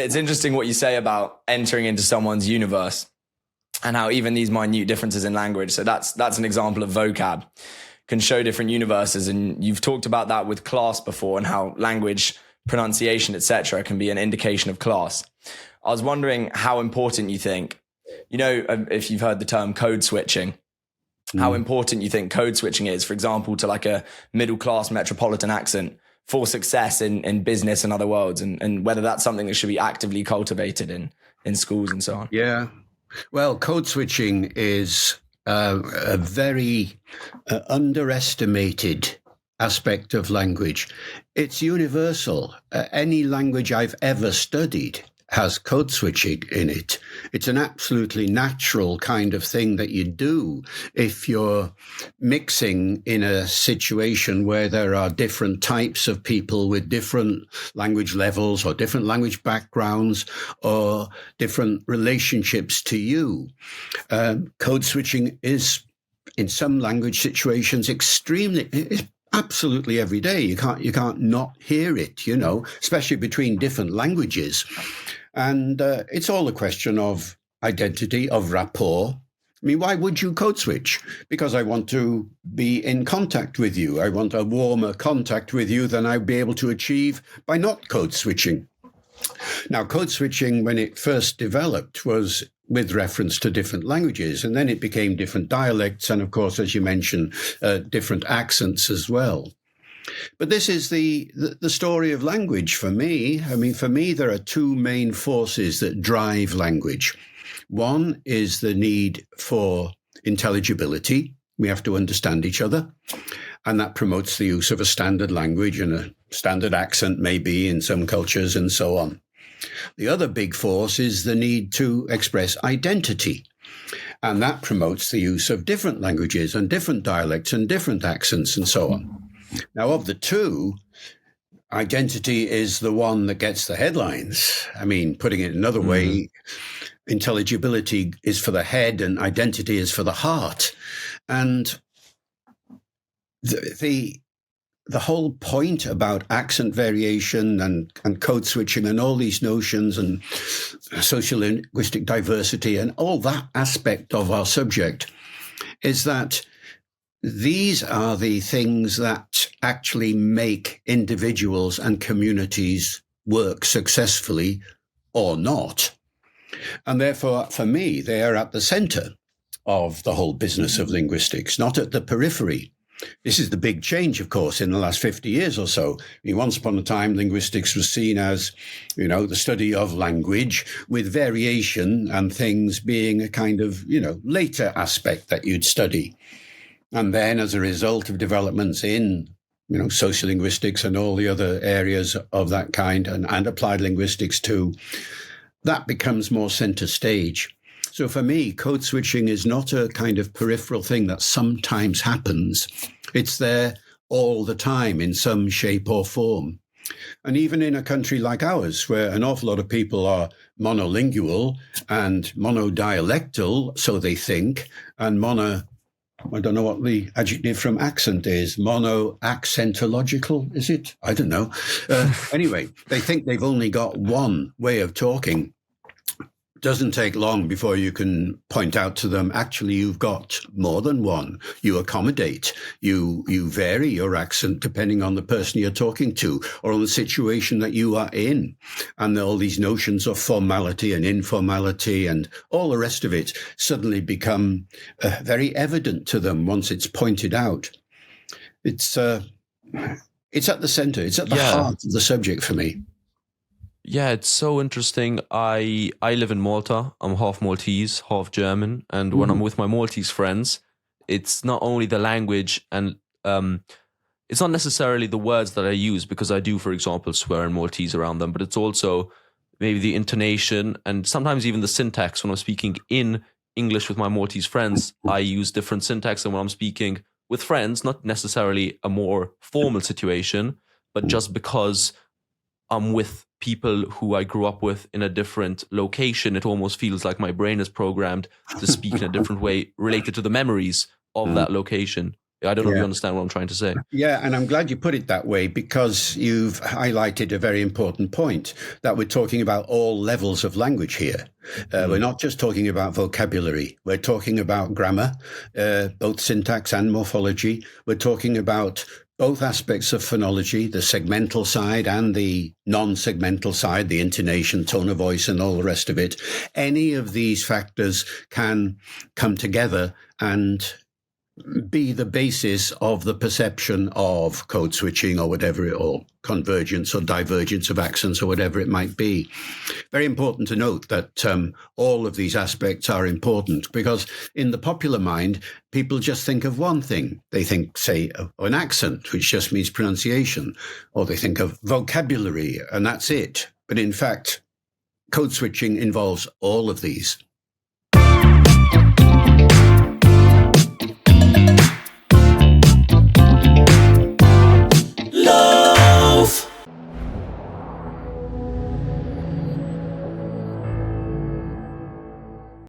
it's interesting what you say about entering into someone's universe and how even these minute differences in language. So that's an example of vocab can show different universes. And you've talked about that with class before and how language, pronunciation, etc., can be an indication of class. I was wondering how important you think, if you've heard the term code switching, how important you think code switching is, for example, to like a middle class metropolitan accent for success in business and other worlds, and whether that's something that should be actively cultivated in schools and so on. Yeah. Well, code switching is a very underestimated aspect of language. It's universal. Any language I've ever studied has code switching in it. It's an absolutely natural kind of thing that you do if you're mixing in a situation where there are different types of people with different language levels or different language backgrounds or different relationships to you. Code switching is, in some language situations, absolutely every day. You can't not hear it, especially between different languages. And it's all a question of identity, of rapport. I mean, why would you code switch? Because I want to be in contact with you. I want a warmer contact with you than I'd be able to achieve by not code switching. Now, code switching, when it first developed, was with reference to different languages, and then it became different dialects, and of course, as you mentioned, different accents as well. But this is the story of language for me. I mean, for me, there are two main forces that drive language. One is the need for intelligibility. We have to understand each other, and that promotes the use of a standard language and a standard accent, maybe in some cultures, and so on. The other big force is the need to express identity, and that promotes the use of different languages and different dialects and different accents and so on. Now, of the two, identity is the one that gets the headlines. I mean, putting it another way, intelligibility is for the head and identity is for the heart. And the whole point about accent variation and code switching and all these notions and social linguistic diversity and all that aspect of our subject is that these are the things that actually make individuals and communities work successfully or not. And therefore, for me, they are at the center of the whole business of linguistics, not at the periphery. This is the big change, of course, in the last 50 years or so. I mean, once upon a time, linguistics was seen as, the study of language with variation and things being a kind of, later aspect that you'd study. And then as a result of developments in, social linguistics and all the other areas of that kind and applied linguistics too, that becomes more center stage. So for me, code switching is not a kind of peripheral thing that sometimes happens. It's there all the time in some shape or form. And even in a country like ours, where an awful lot of people are monolingual and monodialectal, so they think, and I don't know what the adjective from accent is. Mono-accentological, is it? I don't know. Anyway, they think they've only got one way of talking. It doesn't take long before you can point out to them, actually, you've got more than one. You accommodate. You vary your accent depending on the person you're talking to or on the situation that you are in. And all these notions of formality and informality and all the rest of it suddenly become very evident to them once it's pointed out. It's at the center. It's at the heart of the subject for me. Yeah, it's so interesting. I live in Malta. I'm half Maltese, half German. And when I'm with my Maltese friends, it's not only the language and it's not necessarily the words that I use, because I do, for example, swear in Maltese around them, but it's also maybe the intonation and sometimes even the syntax. When I'm speaking in English with my Maltese friends, I use different syntax than when I'm speaking with friends, not necessarily a more formal situation, but just because I'm with people who I grew up with in a different location, it almost feels like my brain is programmed to speak in a different way related to the memories of that location. I don't know if you understand what I'm trying to say. Yeah, and I'm glad you put it that way, because you've highlighted a very important point, that we're talking about all levels of language here. We're not just talking about vocabulary. We're talking about grammar, both syntax and morphology. We're talking about both aspects of phonology, the segmental side and the non-segmental side, the intonation, tone of voice, and all the rest of it. Any of these factors can come together and be the basis of the perception of code switching or whatever, or convergence or divergence of accents or whatever it might be. Very important to note that all of these aspects are important, because in the popular mind, people just think of one thing. They think, say, of an accent, which just means pronunciation, or they think of vocabulary, and that's it. But in fact, code switching involves all of these.